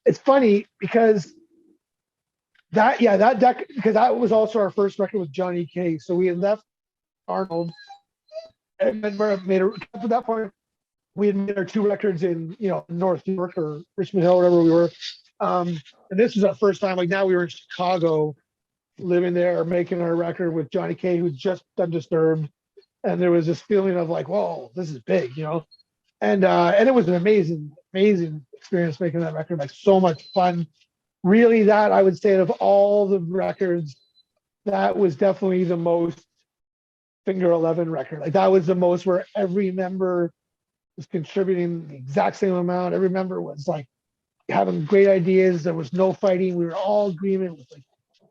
it's funny because because that was also our first record with Johnny K. So we had left Arnold and then made a, at that point we had made our two records in North York or Richmond Hill, wherever we were. And this was our first time. Like now we were in Chicago, living there, making our record with Johnny K, who'd just done Disturbed, and there was this feeling of like, whoa, this is big. And it was an amazing experience making that record. Like so much fun. Really, that I would say of all the records, that was definitely the most Finger 11 record. Like that was the most where every member was contributing the exact same amount. Every member was like having great ideas. There was no fighting. We were all agreement with like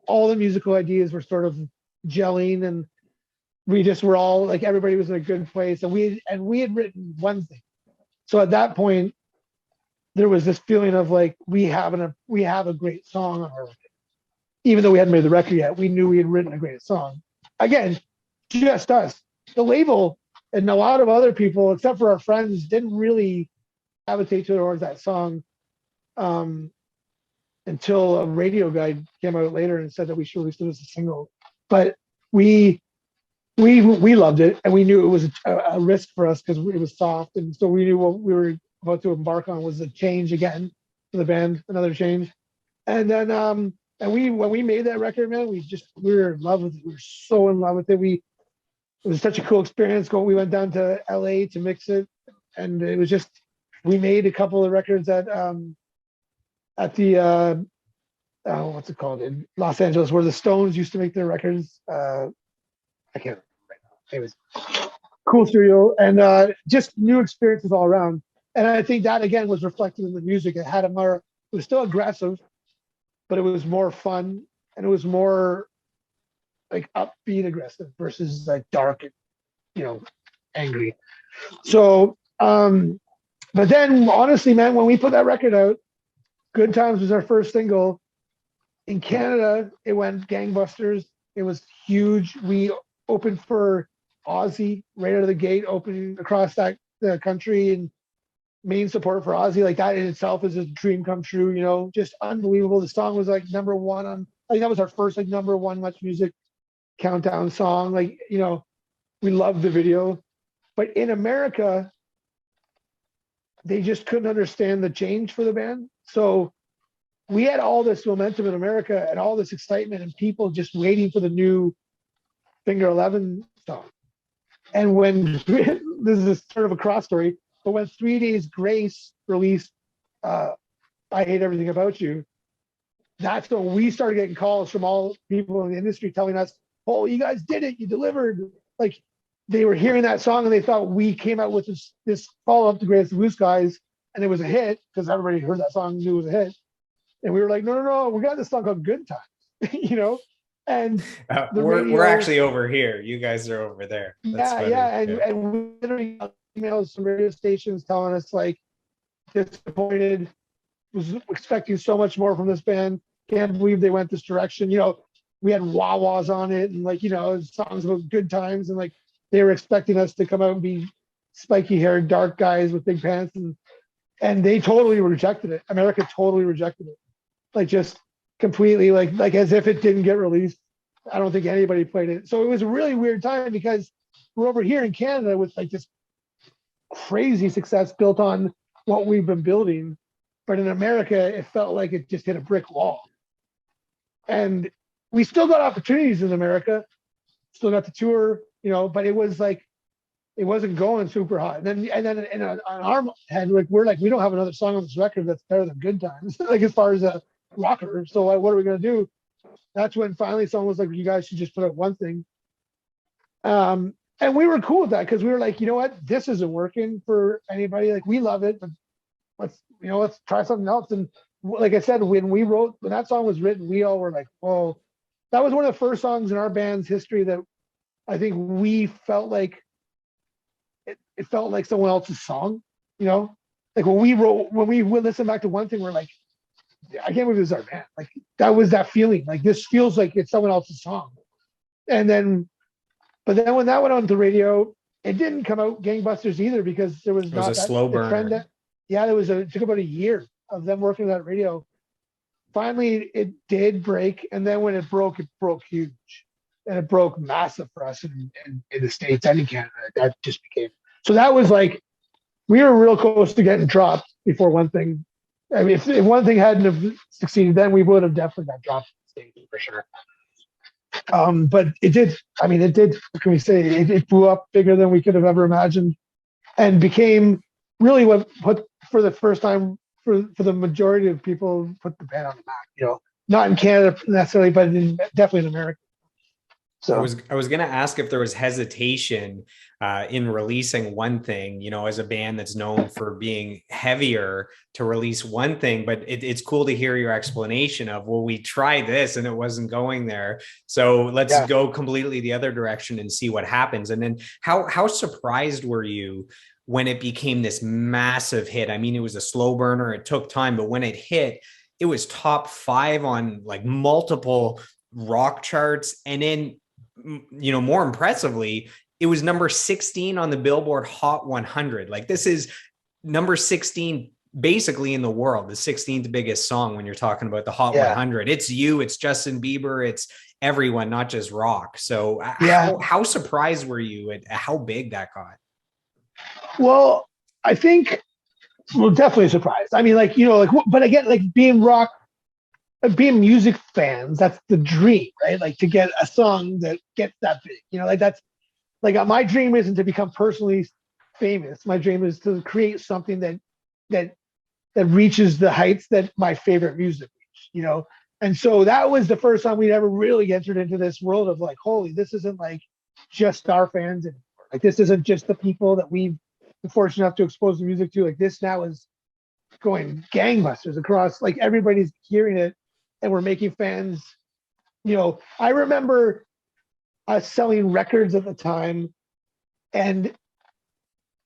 all the musical ideas were sort of gelling, and we just were all like everybody was in a good place. And we had written one thing. So at that point, there was this feeling of like we have a great song on our record. Even though we hadn't made the record yet, we knew we had written a great song. Again, just us. The label and a lot of other people, except for our friends, didn't really gravitate towards that song until a radio guy came out later and said that we should release it as a single. But we loved it, and we knew it was a risk for us because it was soft, and so we knew what we were about to embark on was a change again for the band, another change. And then and when we made that record, man, we were in love with it. We were so in love with it. It was such a cool experience. We went down to LA to mix it, and it was just we made a couple of records at the what's it called in Los Angeles, where the Stones used to make their records. I can't remember right now. It was cool studio and just new experiences all around. And I think that again was reflected in the music. It had it was still aggressive, but it was more fun and it was more like upbeat aggressive versus like dark and angry. So but then honestly, man, when we put that record out, Good Times was our first single. In Canada, it went gangbusters. It was huge. We opened for Ozzy right out of the gate, opening across the country, and main support for Ozzy. Like that in itself is a dream come true, just unbelievable. The song was like number one on, I think that was our first like number one Much Music countdown song. Like, we loved the video. But in America, they just couldn't understand the change for the band. So we had all this momentum in America and all this excitement and people just waiting for the new Finger 11 song. And when this is sort of a cross story, but when 3 Days Grace released I Hate Everything About You, that's when we started getting calls from all people in the industry telling us, oh, you guys did it, you delivered. Like they were hearing that song and they thought we came out with this follow-up to Greatest Blue Skies, and it was a hit because everybody heard that song and knew it was a hit. And we were like, no, we got this song called Good Times, And we're actually over here. You guys are over there. That's funny. And we literally got emails from radio stations telling us like disappointed, was expecting so much more from this band. Can't believe they went this direction. We had wah-wahs on it and like, songs about good times, and like they were expecting us to come out and be spiky haired, dark guys with big pants, and they totally rejected it. America totally rejected it. Like just completely like as if it didn't get released. I don't think anybody played it. So it was a really weird time because we're over here in Canada with like this crazy success built on what we've been building. But in America, it felt like it just hit a brick wall. And we still got opportunities in America, still got to tour, but it was like, it wasn't going super hot. And then on our head, like we're like, we don't have another song on this record that's better than Good Times, like as far as a rocker. So like, what are we gonna do? That's when finally someone was like, you guys should just put out one thing. And we were cool with that because we were like, you know what, this isn't working for anybody. Like we love it, but let's try something else. And like I said, when that song was written, we all were like, whoa. That was one of the first songs in our band's history that I think we felt like it felt like someone else's song, like when we would listen back to one thing, we're like, I can't believe this is our band. Like that was that feeling. Like this feels like it's someone else's song. But then when that went on the radio, it didn't come out gangbusters either because there was not a slow burn. It took about a year of them working at radio, finally it did break. And then when it broke huge. And it broke massive for us in the States and in Canada. That just became, so that was like, we were real close to getting dropped before One Thing. I mean, if One Thing hadn't have succeeded, then we would have definitely got dropped from the States for sure. But it did. I mean, it did. What can we say? It blew up bigger than we could have ever imagined, and became really what for the first time for the majority of people put the band on the map. You know, not in Canada necessarily, but definitely in America. So I was going to ask if there was hesitation in releasing One Thing, you know, as a band that's known for being heavier, to release One Thing, but it's cool to hear your explanation of, well, we tried this and it wasn't going there. So let's go completely the other direction and see what happens. And then how surprised were you when it became this massive hit? I mean, it was a slow burner. It took time, but when it hit, it was top 5 on like multiple rock charts. And then, you know, more impressively, it was number 16 on the Billboard Hot 100. Like, this is number 16 basically in the world, the 16th biggest song when you're talking about the Hot 100. It's you, it's Justin Bieber, it's everyone, not just rock. So how surprised were you at how big that got? Well, I think we're definitely surprised. I mean, like, you know, like, but again, like being music fans, that's the dream, right? Like to get a song that gets that big, you know, like that's like my dream isn't to become personally famous. My dream is to create something that reaches the heights that my favorite music reached, you know? And so that was the first time we'd ever really entered into this world of like, holy, this isn't like just our fans anymore. Like, this isn't just the people that we've been fortunate enough to expose the music to. Like, this now is going gangbusters across, like everybody's hearing it. And we're making fans, you know, I remember us selling records at the time, and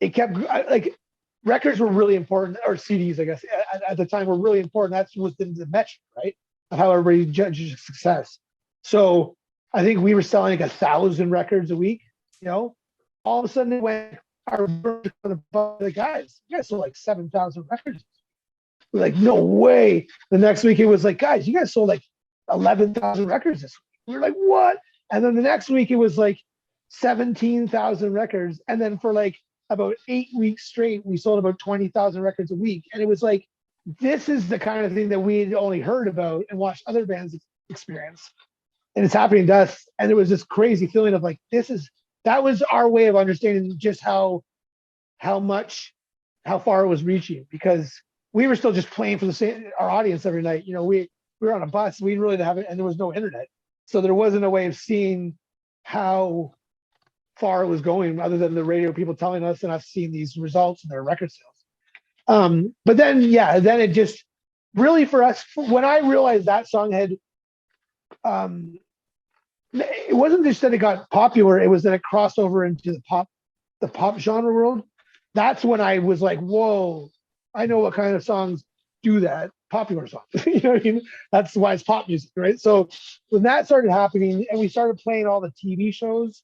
it kept like records were really important, or CDs, I guess, at the time were really important. That was the metric, right, of how everybody judges success. So I think we were selling like 1,000 records a week, you know. All of a sudden it went, the guys, you guys sold like 7,000 records. We're like, no way. The next week it was like, guys, you guys sold like 11,000 records this week. We were like, what? And then the next week it was like 17,000 records. And then for like about 8 weeks straight, we sold about 20,000 records a week. And it was like, this is the kind of thing that we had only heard about and watched other bands experience. And it's happening to us. And it was this crazy feeling of like, that was our way of understanding just how far it was reaching, because we were still just playing for our audience every night. You know, we were on a bus. We really didn't have it, and there was no internet, so there wasn't a way of seeing how far it was going, other than the radio people telling us and us seeing these results in their record sales. But then it just really, for us, when I realized that song had, it wasn't just that it got popular; it was that it crossed over into the pop genre world. That's when I was like, whoa. I know what kind of songs do that, popular songs. You know what I mean? That's why it's pop music, right? So when that started happening and we started playing all the TV shows,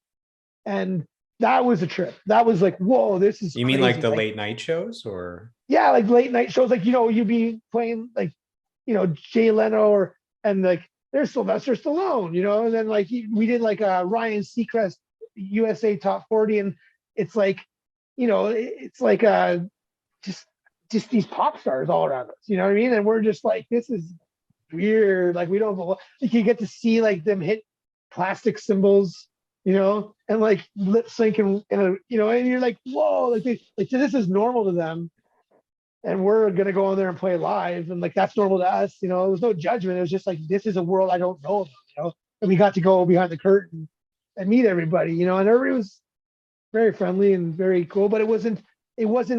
and that was a trip. That was like, whoa, this is You crazy. mean like the late night shows, or? Yeah, like late night shows. Like, you know, you'd be playing like, you know, Jay Leno and like there's Sylvester Stallone, you know, and then like we did like a Ryan Seacrest USA Top 40, and it's like, you know, it's like just these pop stars all around us, you know what I mean? And we're just like, this is weird. Like, we don't like, you get to see like them hit plastic cymbals, you know, and like lip sync in a, you know, and you're like, whoa, like this is normal to them, and we're gonna go on there and play live, and like that's normal to us, you know. There was no judgment. It was just like, this is a world I don't know about, you know. And we got to go behind the curtain and meet everybody, you know, and everybody was very friendly and very cool, but it wasn't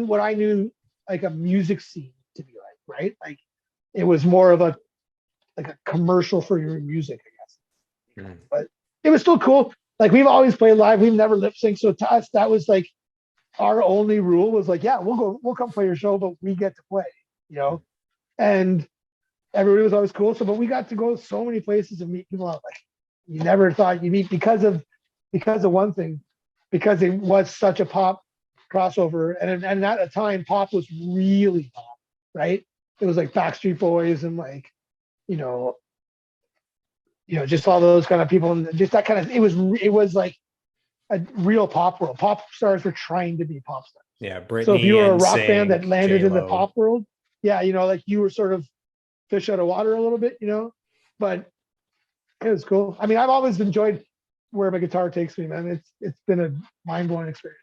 what I knew like a music scene to be like, right? Like, it was more of a commercial for your music, I guess. But it was still cool. Like, we've always played live. We've never lip synced. So to us, that was like our only rule was like, yeah, we'll come play your show, but we get to play, you know? And everybody was always cool. So, but we got to go so many places and meet people out like you never thought you'd meet because of One Thing, because it was such a pop crossover, and at the time pop was really pop, right? it was like Backstreet Boys and like, you know, just all those kind of people, and just that kind of, it was like a real pop world. Pop stars were trying to be pop stars. Yeah, So if you were a Britney, rock band NSYNC, that landed J in the Lo. pop world, yeah, like you were sort of fish out of water a little bit, but it was cool. I mean, I've always enjoyed where my guitar takes me, man. It's been a mind blowing experience.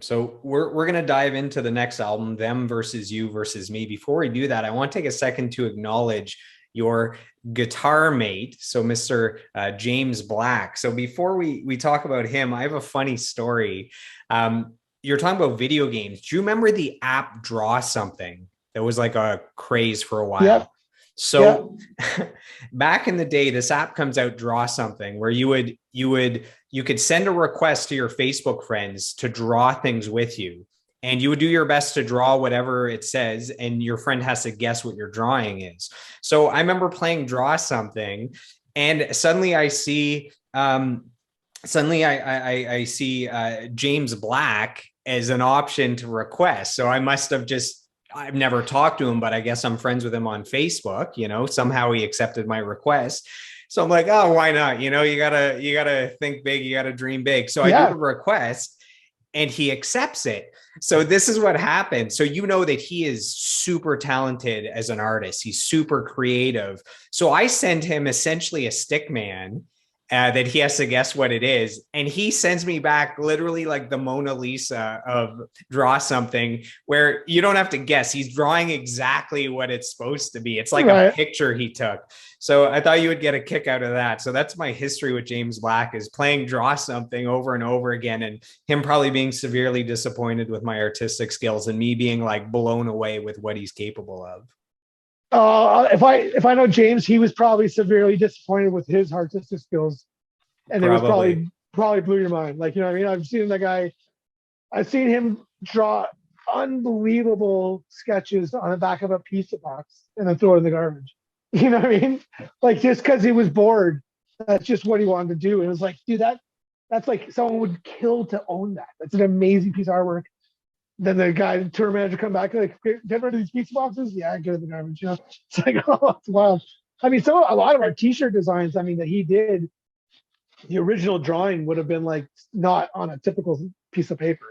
So we're gonna dive into the next album, Them versus You versus Me. Before we do that, I want to take a second to acknowledge your guitar mate, so Mr. James Black. So before we talk about him, I have a funny story. You're talking about video games. Do you remember the app Draw Something? That was like a craze for a while. Yep. So back in the day, this app comes out, Draw Something, where you could send a request to your Facebook friends to draw things with you. And you would do your best to draw whatever it says, and your friend has to guess what your drawing is. So I remember playing Draw Something, and suddenly I see I see James Black as an option to request. So I must have I've never talked to him, but I guess I'm friends with him on Facebook. Somehow he accepted my request. So I'm like, oh, why not? You gotta think big, you gotta dream big. So I do the request and he accepts it. So this is what happened. So that he is super talented as an artist. He's super creative. So I send him essentially a stick man that he has to guess what it is. And he sends me back literally like the Mona Lisa of Draw Something, where you don't have to guess. He's drawing exactly what it's supposed to be. It's like a picture he took. So I thought you would get a kick out of that. So that's my history with James Black, is playing Draw Something over and over again, and him probably being severely disappointed with my artistic skills and me being like blown away with what he's capable of. If I know James, he was probably severely disappointed with his artistic skills, and probably. It was probably blew your mind. Like, what I mean? I've seen him draw unbelievable sketches on the back of a pizza box and then throw it in the garbage. You know what I mean? Like, just because he was bored, that's just what he wanted to do. And it was like, dude, that's like someone would kill to own that. That's an amazing piece of artwork. Then the tour manager come back, like, get rid of these pizza boxes. Yeah, get in the garbage. It's like, oh, it's wild. I mean, a lot of our T-shirt designs, I mean, that he did, the original drawing would have been like not on a typical piece of paper,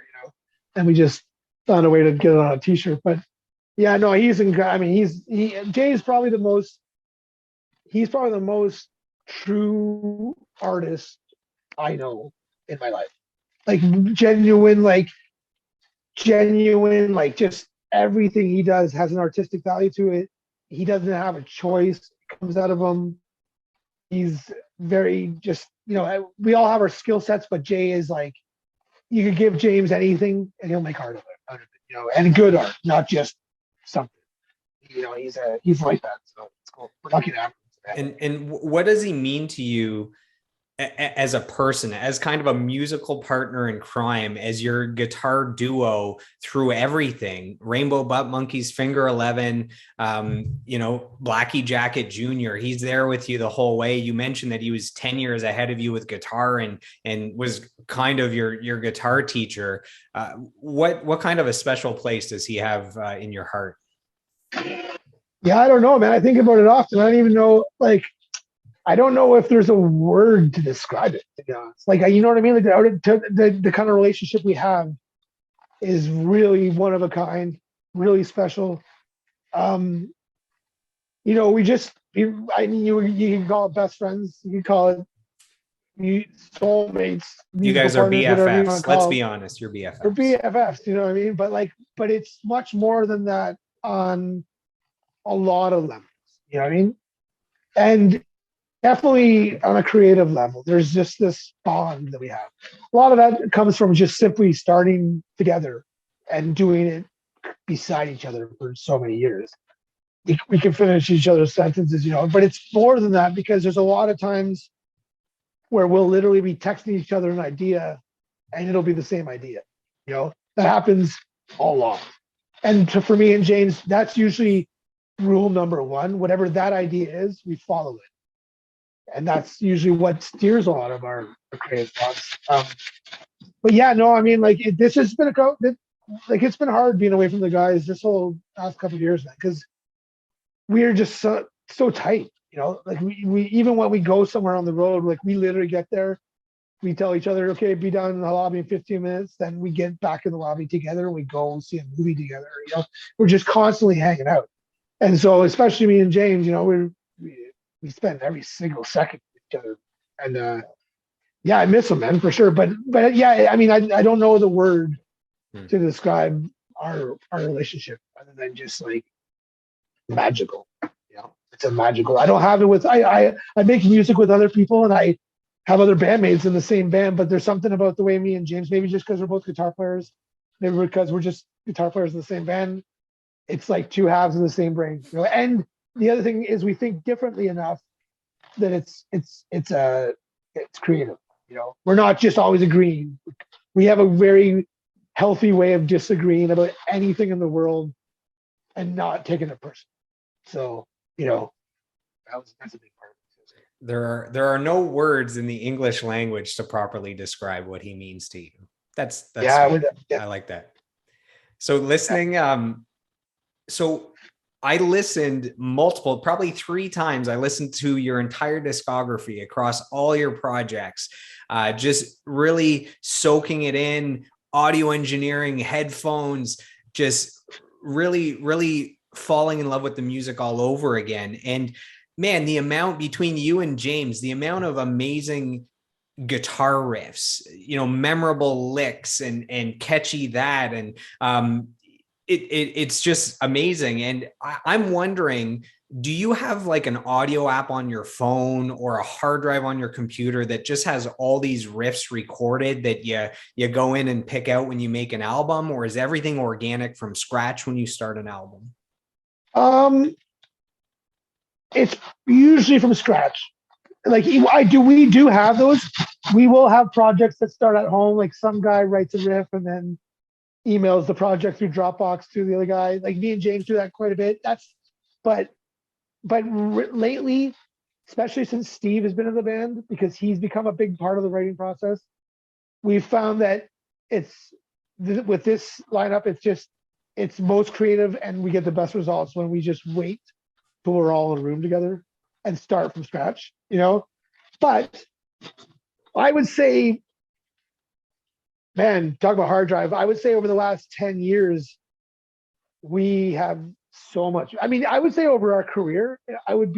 and we just found a way to get it on a T-shirt. But yeah, no, Jay's probably the most true artist I know in my life. Like genuine, just everything he does has an artistic value to it. He doesn't have a choice. It comes out of him. He's very just, we all have our skill sets, but Jay is like, you could give James anything and he'll make art out of it, and good art, not just something. He's like that. So it's cool. We're lucky to have him. And what does he mean to you as a person, as kind of a musical partner in crime, as your guitar duo through everything? Rainbow Butt Monkeys, Finger 11, Blackie Jackett Jr., he's there with you the whole way. You mentioned that he was 10 years ahead of you with guitar and was kind of your guitar teacher. What kind of a special place does he have in your heart? Yeah, I don't know, man. I think about it often. I don't even know, I don't know if there's a word to describe it, to be honest. Like, you know what I mean? Like the kind of relationship we have is really one of a kind, really special. You can call it best friends. You can call it soulmates. You guys are BFFs. Let's be honest, you're BFFs. We're BFFs, you know what I mean? But it's much more than that on a lot of levels. You know what I mean? And definitely on a creative level, there's just this bond that we have. A lot of that comes from just simply starting together and doing it beside each other for so many years. We can finish each other's sentences, but it's more than that, because there's a lot of times where we'll literally be texting each other an idea and it'll be the same idea. That happens a lot. And for me and James, that's usually rule number one. Whatever that idea is, we follow it. And that's usually what steers a lot of our creative thoughts. But yeah, no, I mean, this has been it's been hard being away from the guys this whole past couple of years, man, because we are just so tight, you know, like we even when we go somewhere on the road, like we literally get there, we tell each other, okay, be down in the lobby in 15 minutes. Then we get back in the lobby together and we go and see a movie together. You know, we're just constantly hanging out. And so, especially me and James, you know, we spend every single second with each other. And yeah, I miss him, man, for sure. But yeah, I mean, I don't know the word to describe our relationship other than just like magical. You know, it's a magical. I don't have it with I make music with other people and I have other bandmates in the same band, but there's something about the way me and James, maybe just because we're both guitar players, maybe because we're just guitar players in the same band, it's like two halves of the same brain. You know, and the other thing is we think differently enough that it's creative. You know, we're not just always agreeing. We have a very healthy way of disagreeing about anything in the world and not taking it personal. So, you know, that's a big part of it. There are no words in the English language to properly describe what he means to you. That's yeah, I like that. So listening, so I listened multiple, probably 3 times. I listened to your entire discography across all your projects, just really soaking it in, audio engineering, headphones, just really falling in love with the music all over again. And man, the amount between you and James, the amount of amazing guitar riffs, you know, memorable licks and catchy that. And it's just amazing. And I'm wondering, do you have like an audio app on your phone or a hard drive on your computer that just has all these riffs recorded that you go in and pick out when you make an album, or is everything organic from scratch when you start an album? It's usually from scratch. Like we do have those. We will have projects that start at home. Like some guy writes a riff and then emails the project through Dropbox to the other guy. Like me and James do that quite a bit. But lately, especially since Steve has been in the band, because he's become a big part of the writing process, we've found that with this lineup, it's most creative and we get the best results when we just wait till we're all in a room together and start from scratch, you know. But I would say, man, talk about hard drive. I would say over the last 10 years, we have so much. I mean, I would say over our career, I would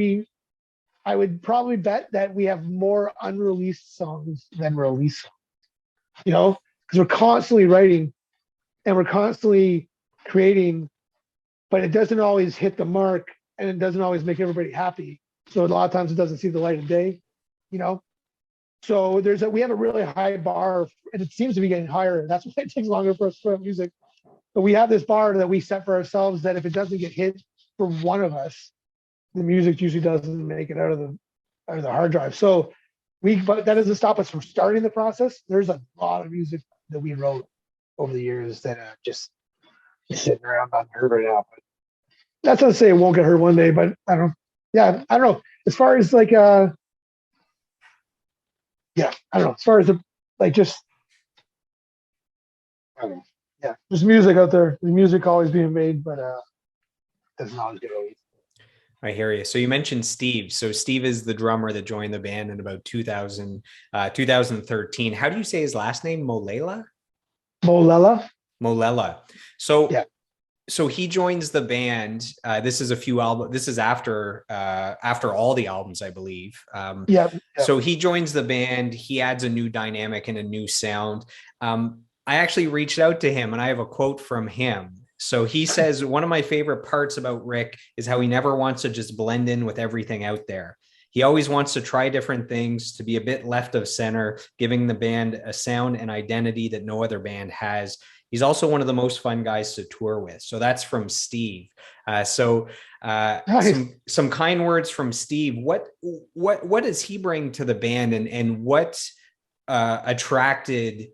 probably bet that we have more unreleased songs than released songs, you know, because we're constantly writing and we're constantly creating, but it doesn't always hit the mark and it doesn't always make everybody happy. So a lot of times it doesn't see the light of day, you know. So we have a really high bar, and it seems to be getting higher. That's why it takes longer for us to put out music. But we have this bar that we set for ourselves that if it doesn't get hit for one of us, the music usually doesn't make it out of the hard drive. So but that doesn't stop us from starting the process. There's a lot of music that we wrote over the years that just sitting around not heard right now. But that's not to say it won't get heard one day. But I don't. Yeah, I don't know. As far as like yeah, I don't know. As far as just I don't know. Yeah, there's music out there. There's music always being made, but doesn't always get released. I hear you. So you mentioned Steve. So Steve is the drummer that joined the band in about 2013. How do you say his last name? Molela? Molela. So yeah. So he joins the band. This is a few albums. This is after all the albums, I believe. Yeah. So he joins the band. He adds a new dynamic and a new sound. I actually reached out to him and I have a quote from him. So he says, one of my favorite parts about Rick is how he never wants to just blend in with everything out there. He always wants to try different things, to be a bit left of center, giving the band a sound and identity that no other band has. He's also one of the most fun guys to tour with. So that's from Steve. Nice. Some kind words from Steve. What does he bring to the band, and what attracted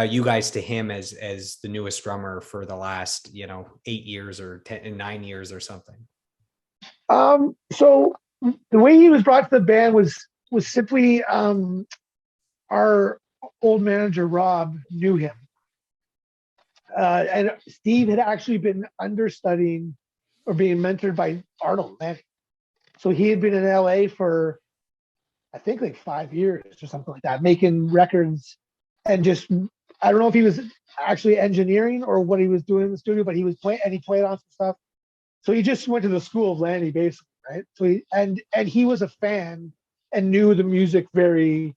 you guys to him as the newest drummer for the last 8 years or 9 years or something? So the way he was brought to the band was simply our old manager Rob knew him. And Steve had actually been understudying or being mentored by Arnold Manning. So he had been in LA for, I think, like 5 years or something like that, making records. And just, I don't know if he was actually engineering or what he was doing in the studio, but he was playing, and he played on some stuff. So he just went to the school of Lanny, basically, right? So and he was a fan and knew the music very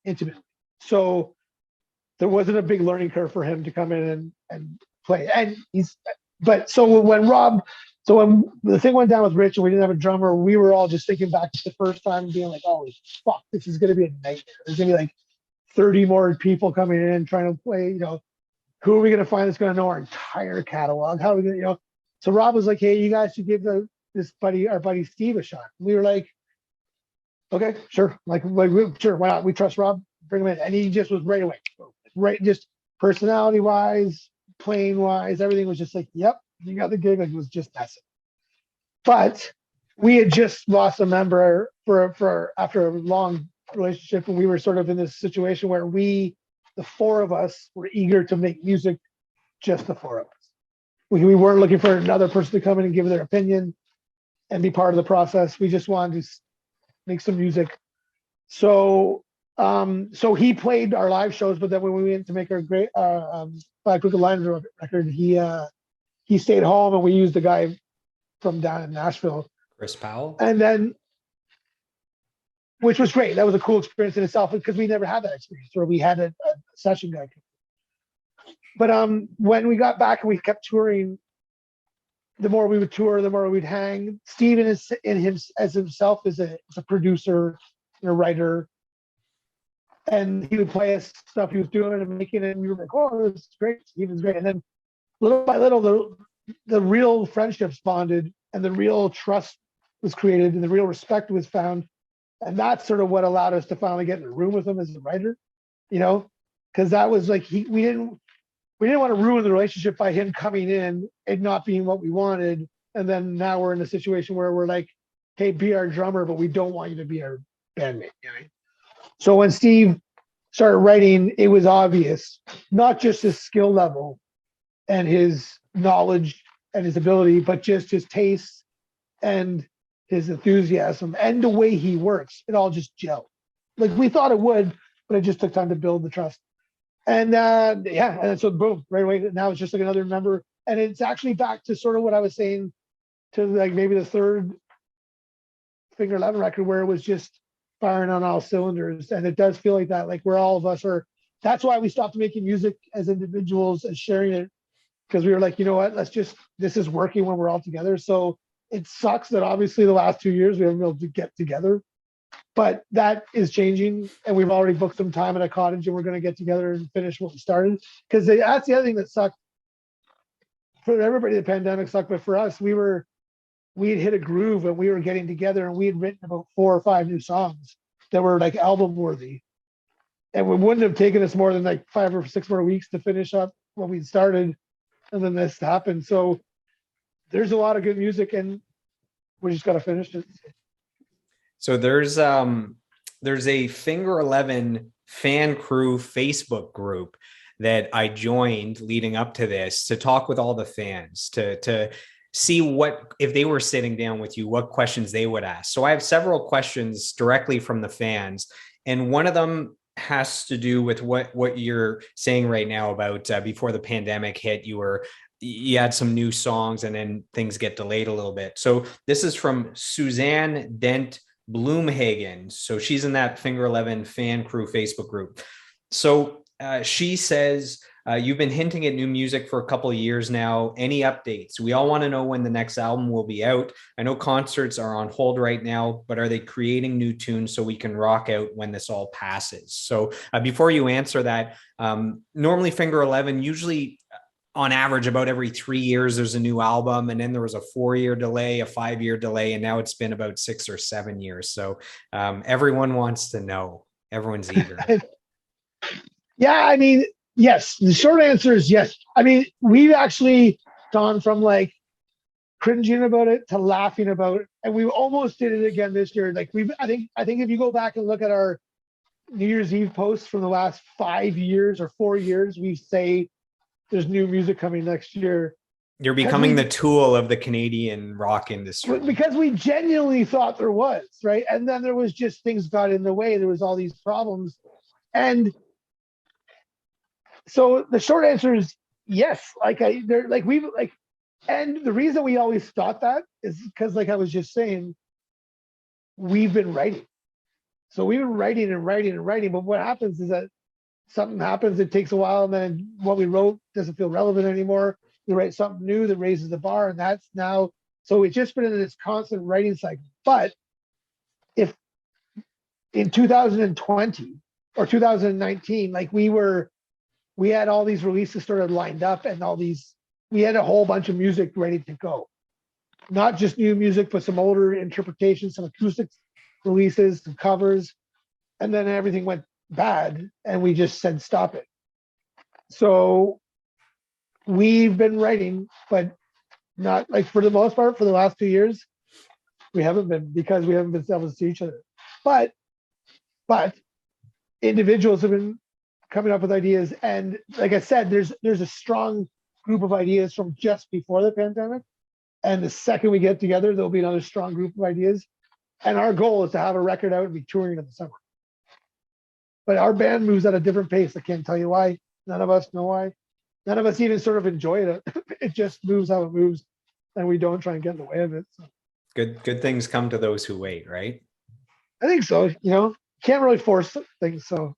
intimately. So there wasn't a big learning curve for him to come in and play. And but so when Rob, so when the thing went down with Rich and we didn't have a drummer, we were all just thinking back to the first time and being like, holy fuck, this is going to be a nightmare. There's going to be like 30 more people coming in trying to play, who are we going to find that's going to know our entire catalog? How are we going to, So Rob was like, hey, you guys should give our buddy Steve a shot. We were like, okay, sure. Sure, why not? We trust Rob, bring him in. And he just was right away. Right, just personality wise, playing wise, everything was just like, yep, you got the gig. Like, it was just messing. But we had just lost a member for after a long relationship, and we were sort of in this situation where the four of us, were eager to make music, just the four of us. We weren't looking for another person to come in and give their opinion and be part of the process. We just wanted to make some music. So he played our live shows, but then when we went to make our great Black Crooked Line record, he stayed home, and we used the guy from down in Nashville, Chris Powell, and then, which was great. That was a cool experience in itself because we never had that experience where we had a session guy. But when we got back and we kept touring, the more we would tour, the more we'd hang. Steven is in him as himself is a producer and a writer. And he would play us stuff he was doing and making it, and we were like, oh, this is great. Steven's great. And then little by little, the real friendships bonded, and the real trust was created, and the real respect was found. And that's sort of what allowed us to finally get in a room with him as a writer, because that was like, we didn't want to ruin the relationship by him coming in and not being what we wanted. And then now we're in a situation where we're like, hey, be our drummer, but we don't want you to be our bandmate. So when Steve started writing, it was obvious, not just his skill level and his knowledge and his ability, but just his taste and his enthusiasm and the way he works. It all just gelled. Like we thought it would, but it just took time to build the trust. And and so boom, right away. Now it's just like another member, and it's actually back to sort of what I was saying to like maybe the third Finger 11 record, where it was just firing on all cylinders. And it does feel like that, like where all of us are. That's why we stopped making music as individuals and sharing it, because we were like, you know what, this is working when we're all together. So it sucks that obviously the last 2 years we haven't been able to get together, but that is changing, and we've already booked some time at a cottage, and we're going to get together and finish what we started. Because that's the other thing that sucked for everybody. The pandemic sucked, but for us, we had hit a groove, and we were getting together, and we had written about 4 or 5 new songs that were like album worthy, and we wouldn't have taken us more than like 5 or 6 more weeks to finish up what we'd started, and then this happened. So there's a lot of good music, and we just got to finish it. So there's a Finger 11 fan crew Facebook group that I joined leading up to this to talk with all the fans to see what, if they were sitting down with you, what questions they would ask. So I have several questions directly from the fans, and one of them has to do with what you're saying right now about before the pandemic hit, you had some new songs and then things get delayed a little bit. So this is from Suzanne Dent Bloomhagen. So she's in that Finger 11 fan crew Facebook group. So she says, you've been hinting at new music for a couple of years now. Any updates? We all want to know when the next album will be out. I know concerts are on hold right now, but are they creating new tunes so we can rock out when this all passes? So before you answer that, normally Finger 11, usually on average, about every 3 years, there's a new album. And then there was a 4-year delay, a 5-year delay, and now it's been about 6 or 7 years. So everyone wants to know. Everyone's eager. Yeah, I mean, yes. The short answer is yes. I mean, we've actually gone from like cringing about it to laughing about it, and we almost did it again this year. Like I think if you go back and look at our New Year's Eve posts from the last 5 years or 4 years, we say there's new music coming next year. You're becoming the tool of the Canadian rock industry. Because we genuinely thought there was, right? And then there was just things got in the way. There was all these problems. And so the short answer is yes. Like and the reason we always thought that is because, like I was just saying, we've been writing. So we've been writing and writing and writing. But what happens is that something happens, it takes a while, and then what we wrote doesn't feel relevant anymore. We write something new that raises the bar, and that's now. So it's just been in this constant writing cycle. But if in 2020 or 2019, like we had all these releases started lined up, and we had a whole bunch of music ready to go. Not just new music, but some older interpretations, some acoustic releases, some covers, and then everything went bad, and we just said stop it. So we've been writing, but not like, for the most part, for the last 2 years, we haven't been, because we haven't been able to see each other. But individuals have been coming up with ideas, and like I said, there's a strong group of ideas from just before the pandemic, and the second we get together, there'll be another strong group of ideas. And our goal is to have a record out and be touring in the summer. But our band moves at a different pace. I can't tell you why. None of us know why. None of us even sort of enjoy it. It just moves how it moves, and we don't try and get in the way of it. So. Good things come to those who wait, right? I think so. Can't really force things. So